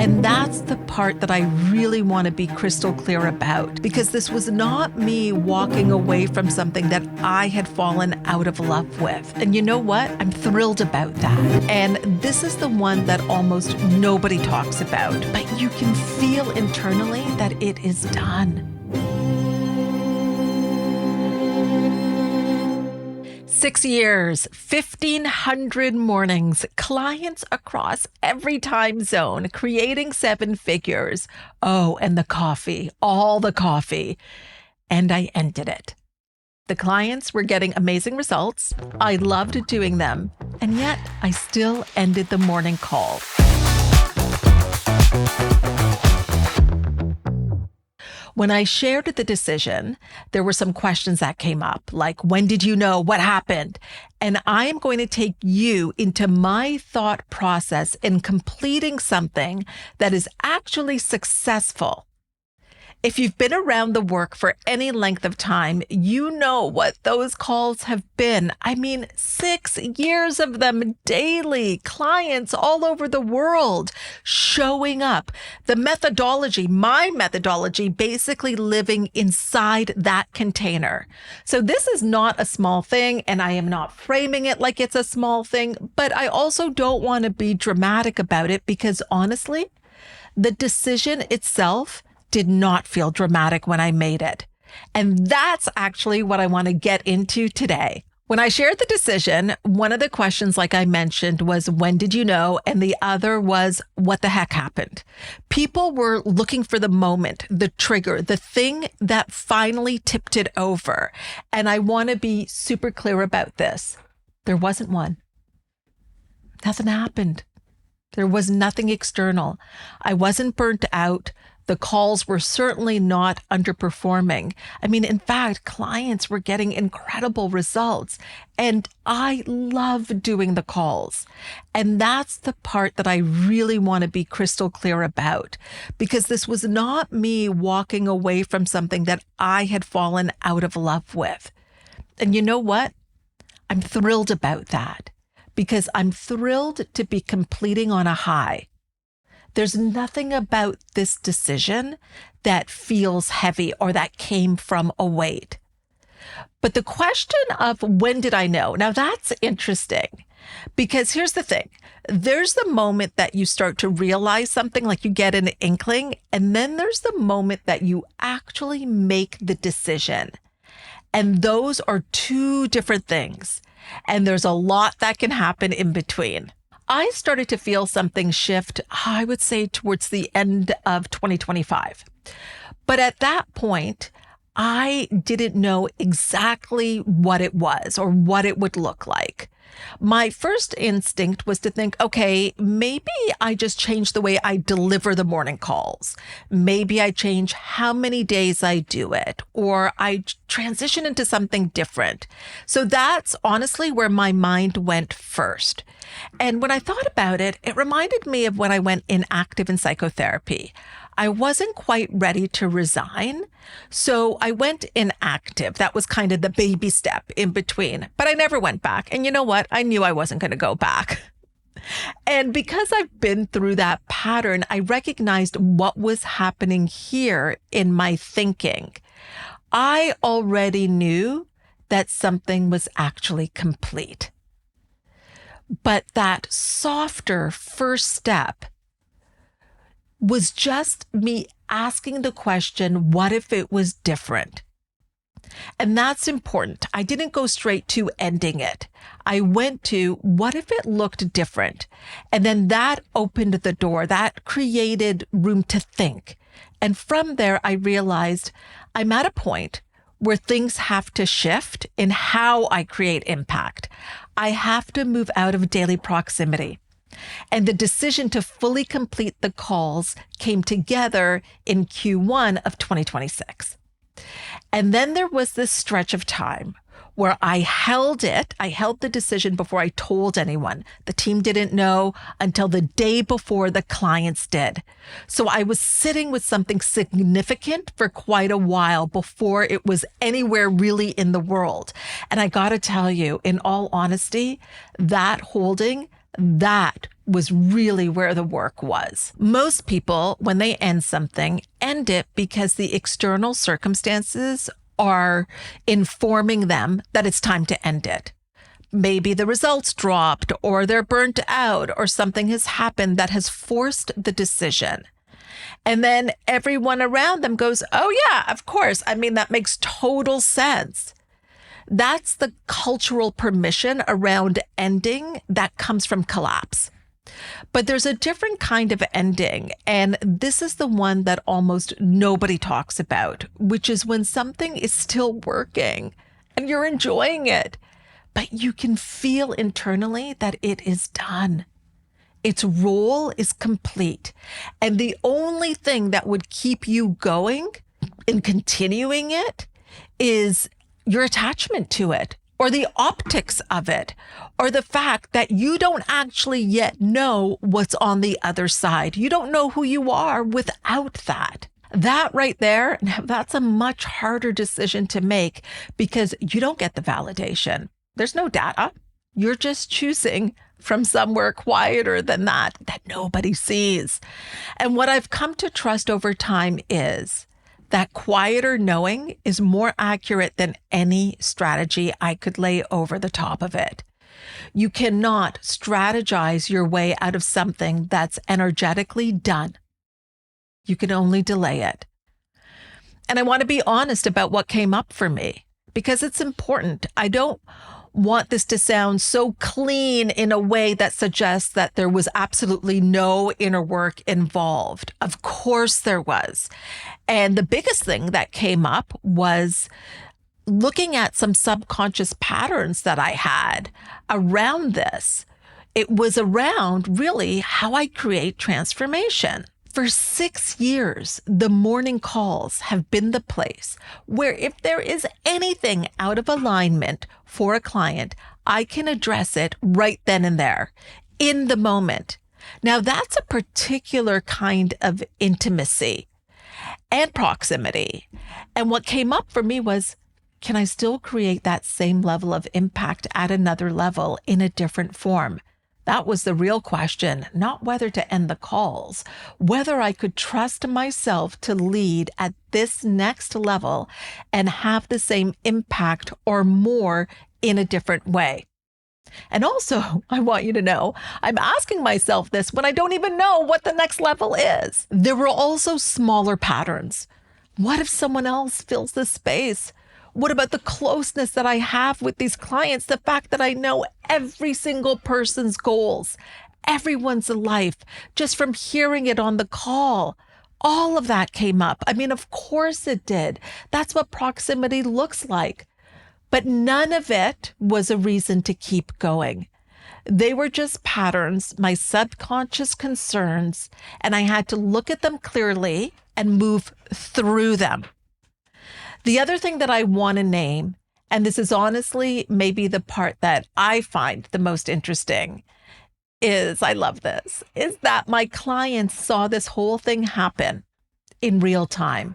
And that's the part that I really want to be crystal clear about, because this was not me walking away from something that I had fallen out of love with. And you know what? I'm thrilled about that. And this is the one that almost nobody talks about, but you can feel internally that it is done. 6 years, 1,500 mornings, clients across every time zone, creating 7 figures. Oh, and the coffee, all the coffee. And I ended it. The clients were getting amazing results. I loved doing them. And yet I still ended the morning call. When I shared the decision, there were some questions that came up, like, when did you know? What happened? And I am going to take you into my thought process in completing something that is actually successful. If you've been around the work for any length of time, you know what those calls have been. I mean, 6 years of them daily, clients all over the world showing up. The methodology, my methodology, basically living inside that container. So this is not a small thing, and I am not framing it like it's a small thing, but I also don't want to be dramatic about it because honestly, the decision itself did not feel dramatic when I made it. And that's actually what I want to get into today. When I shared the decision, one of the questions, like I mentioned, was, when did you know? And the other was, what the heck happened? People were looking for the moment, the trigger, the thing that finally tipped it over. And I want to be super clear about this. There wasn't one. Nothing happened. There was nothing external. I wasn't burnt out. The calls were certainly not underperforming. I mean, in fact, clients were getting incredible results. And I love doing the calls. And that's the part that I really want to be crystal clear about, because this was not me walking away from something that I had fallen out of love with. And you know what? I'm thrilled about that, because I'm thrilled to be completing on a high. There's nothing about this decision that feels heavy or that came from a weight. But the question of when did I know? Now that's interesting, because here's the thing. There's the moment that you start to realize something, like you get an inkling, and then there's the moment that you actually make the decision. And those are two different things. And there's a lot that can happen in between. I started to feel something shift, I would say, towards the end of 2025. But at that point, I didn't know exactly what it was or what it would look like. My first instinct was to think, okay, maybe I just change the way I deliver the morning calls. Maybe I change how many days I do it, or I transition into something different. So that's honestly where my mind went first. And when I thought about it, it reminded me of when I went inactive in psychotherapy. I wasn't quite ready to resign, so I went inactive. That was kind of the baby step in between, but I never went back. And you know what? I knew I wasn't going to go back. And because I've been through that pattern, I recognized what was happening here in my thinking. I already knew that something was actually complete. But that softer first step was just me asking the question, what if it was different? And that's important. I didn't go straight to ending it. I went to, what if it looked different? And then that opened the door. That created room to think. And from there, I realized I'm at a point where things have to shift in how I create impact. I have to move out of daily proximity. And the decision to fully complete the calls came together in Q1 of 2026. And then there was this stretch of time where I held the decision before I told anyone. The team didn't know until the day before the clients did. So I was sitting with something significant for quite a while before it was anywhere really in the world. And I got to tell you, in all honesty, that holding, that was really where the work was. Most people, when they end something, end it because the external circumstances are informing them that it's time to end it. Maybe the results dropped, or they're burnt out, or something has happened that has forced the decision. And then everyone around them goes, oh yeah, of course. I mean, that makes total sense. That's the cultural permission around ending that comes from collapse. But there's a different kind of ending, and this is the one that almost nobody talks about, which is when something is still working and you're enjoying it, but you can feel internally that it is done. Its role is complete. And the only thing that would keep you going in continuing it is your attachment to it, or the optics of it, or the fact that you don't actually yet know what's on the other side. You don't know who you are without that. That right there, that's a much harder decision to make because you don't get the validation. There's no data. You're just choosing from somewhere quieter than that nobody sees. And what I've come to trust over time is that quieter knowing is more accurate than any strategy I could lay over the top of it. You cannot strategize your way out of something that's energetically done. You can only delay it. And I want to be honest about what came up for me because it's important. I don't want this to sound so clean in a way that suggests that there was absolutely no inner work involved. Of course there was. And the biggest thing that came up was looking at some subconscious patterns that I had around this. It was around really how I create transformation. For 6 years, the morning calls have been the place where if there is anything out of alignment for a client, I can address it right then and there, in the moment. Now, that's a particular kind of intimacy and proximity. And what came up for me was, can I still create that same level of impact at another level in a different form? That was the real question, not whether to end the calls, whether I could trust myself to lead at this next level and have the same impact or more in a different way. And also, I want you to know, I'm asking myself this when I don't even know what the next level is. There were also smaller patterns. What if someone else fills this space? What about the closeness that I have with these clients? The fact that I know every single person's goals, everyone's life, just from hearing it on the call. All of that came up. I mean, of course it did. That's what proximity looks like. But none of it was a reason to keep going. They were just patterns, my subconscious concerns, and I had to look at them clearly and move through them. The other thing that I want to name, and this is honestly maybe the part that I find the most interesting, is, I love this, is that my clients saw this whole thing happen in real time.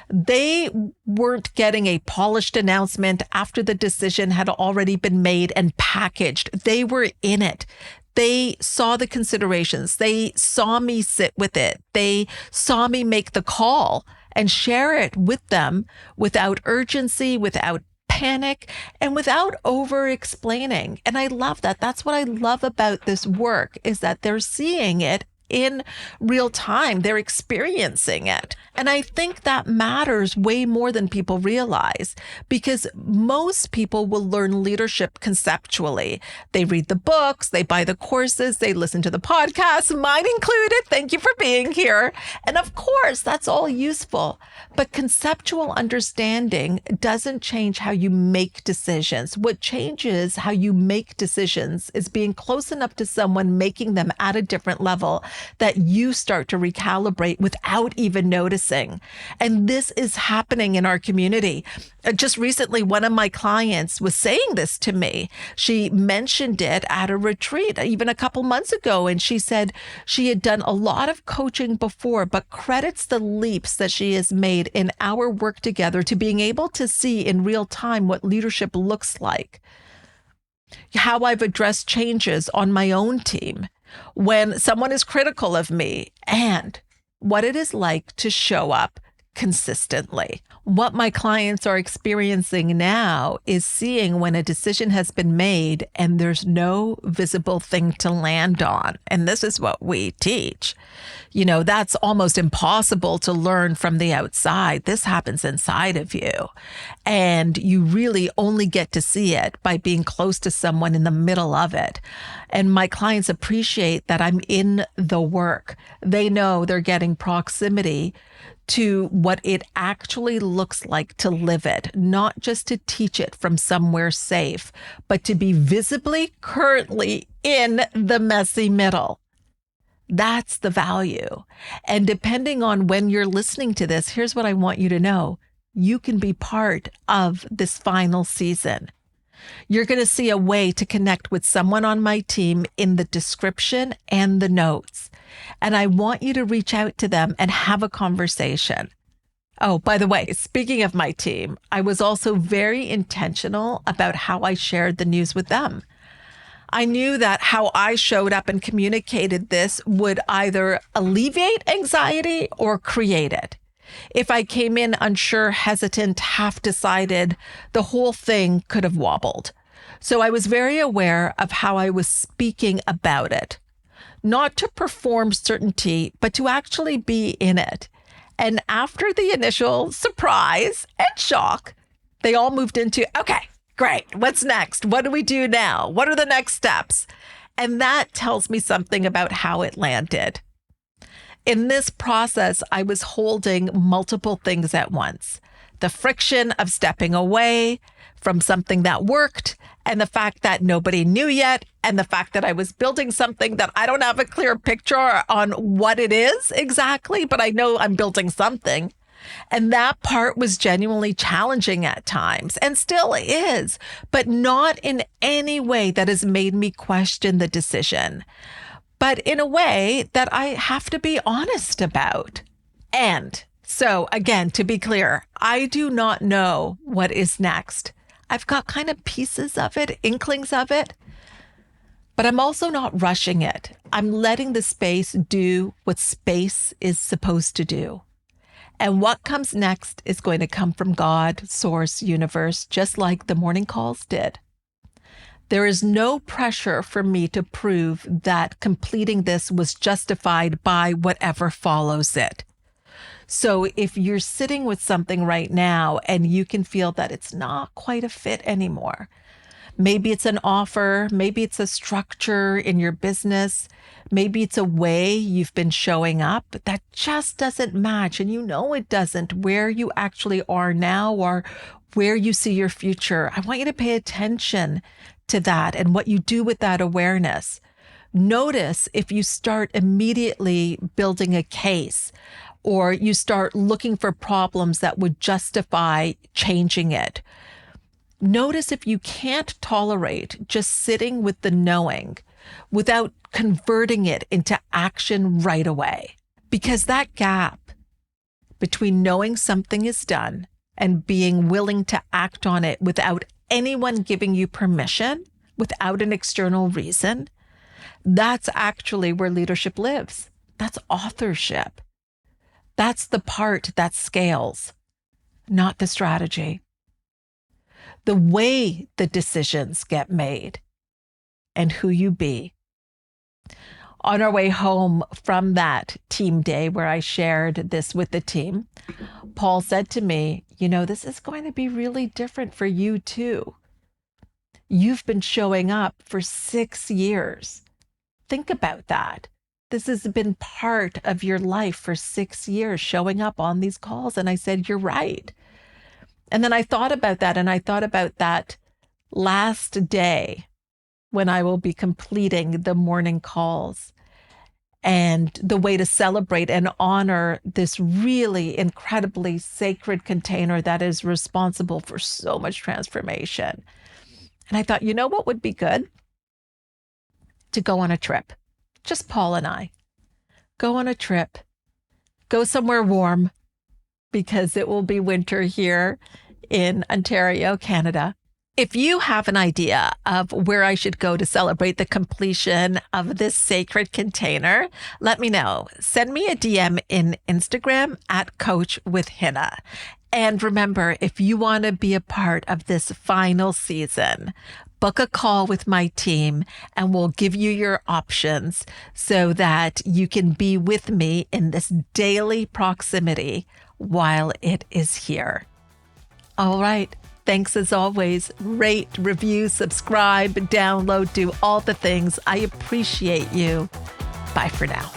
They weren't getting a polished announcement after the decision had already been made and packaged. They were in it. They saw the considerations. They saw me sit with it. They saw me make the call and share it with them without urgency, without panic, and without over explaining. And I love that. That's what I love about this work, is that they're seeing it in real time. They're experiencing it. And I think that matters way more than people realize, because most people will learn leadership conceptually. They read the books, they buy the courses, they listen to the podcasts, mine included. Thank you for being here. And of course, that's all useful. But conceptual understanding doesn't change how you make decisions. What changes how you make decisions is being close enough to someone making them at a different level that you start to recalibrate without even noticing. And this is happening in our community. Just recently, one of my clients was saying this to me. She mentioned it at a retreat even a couple months ago. And she said she had done a lot of coaching before, but credits the leaps that she has made in our work together to being able to see in real time what leadership looks like. How I've addressed changes on my own team, when someone is critical of me, and what it is like to show up consistently. What my clients are experiencing now is seeing when a decision has been made and there's no visible thing to land on. And this is what we teach. That's almost impossible to learn from the outside. This happens inside of you. And you really only get to see it by being close to someone in the middle of it. And my clients appreciate that I'm in the work. They know they're getting proximity to what it actually looks like to live it, not just to teach it from somewhere safe, but to be visibly currently in the messy middle. That's the value. And depending on when you're listening to this, here's what I want you to know. You can be part of this final season. You're going to see a way to connect with someone on my team in the description and the notes. And I want you to reach out to them and have a conversation. Oh, by the way, speaking of my team, I was also very intentional about how I shared the news with them. I knew that how I showed up and communicated this would either alleviate anxiety or create it. If I came in unsure, hesitant, half-decided, the whole thing could have wobbled. So I was very aware of how I was speaking about it, not to perform certainty, but to actually be in it. And after the initial surprise and shock, they all moved into, okay, great, what's next? What do we do now? What are the next steps? And that tells me something about how it landed. In this process, I was holding multiple things at once. The friction of stepping away from something that worked, and the fact that nobody knew yet, and the fact that I was building something that I don't have a clear picture on what it is exactly, but I know I'm building something. And that part was genuinely challenging at times, and still is, but not in any way that has made me question the decision, but in a way that I have to be honest about. And so again, to be clear, I do not know what is next. I've got kind of pieces of it, inklings of it, but I'm also not rushing it. I'm letting the space do what space is supposed to do. And what comes next is going to come from God, source, universe, just like the morning calls did. There is no pressure for me to prove that completing this was justified by whatever follows it. So if you're sitting with something right now and you can feel that it's not quite a fit anymore, maybe it's an offer, maybe it's a structure in your business, maybe it's a way you've been showing up that just doesn't match, and you know it doesn't, where you actually are now or where you see your future. I want you to pay attention to that and what you do with that awareness. Notice if you start immediately building a case, or you start looking for problems that would justify changing it. Notice if you can't tolerate just sitting with the knowing without converting it into action right away. Because that gap between knowing something is done and being willing to act on it without anyone giving you permission, without an external reason, that's actually where leadership lives. That's authorship. That's the part that scales, not the strategy. The way the decisions get made and who you be. On our way home from that team day where I shared this with the team, Paul said to me, this is going to be really different for you too. You've been showing up for 6 years. Think about that. This has been part of your life for 6 years, showing up on these calls. And I said, you're right. And then I thought about that, and I thought about that last day when I will be completing the morning calls, and the way to celebrate and honor this really incredibly sacred container that is responsible for so much transformation. And I thought, what would be good? To go on a trip. Just Paul and I. Go on a trip. Go somewhere warm, because it will be winter here in Ontario, Canada. If you have an idea of where I should go to celebrate the completion of this sacred container, let me know. Send me a DM in Instagram at Coach with Hina. And remember, if you want to be a part of this final season, book a call with my team and we'll give you your options so that you can be with me in this daily proximity while it is here. All right. Thanks as always. Rate, review, subscribe, download, do all the things. I appreciate you. Bye for now.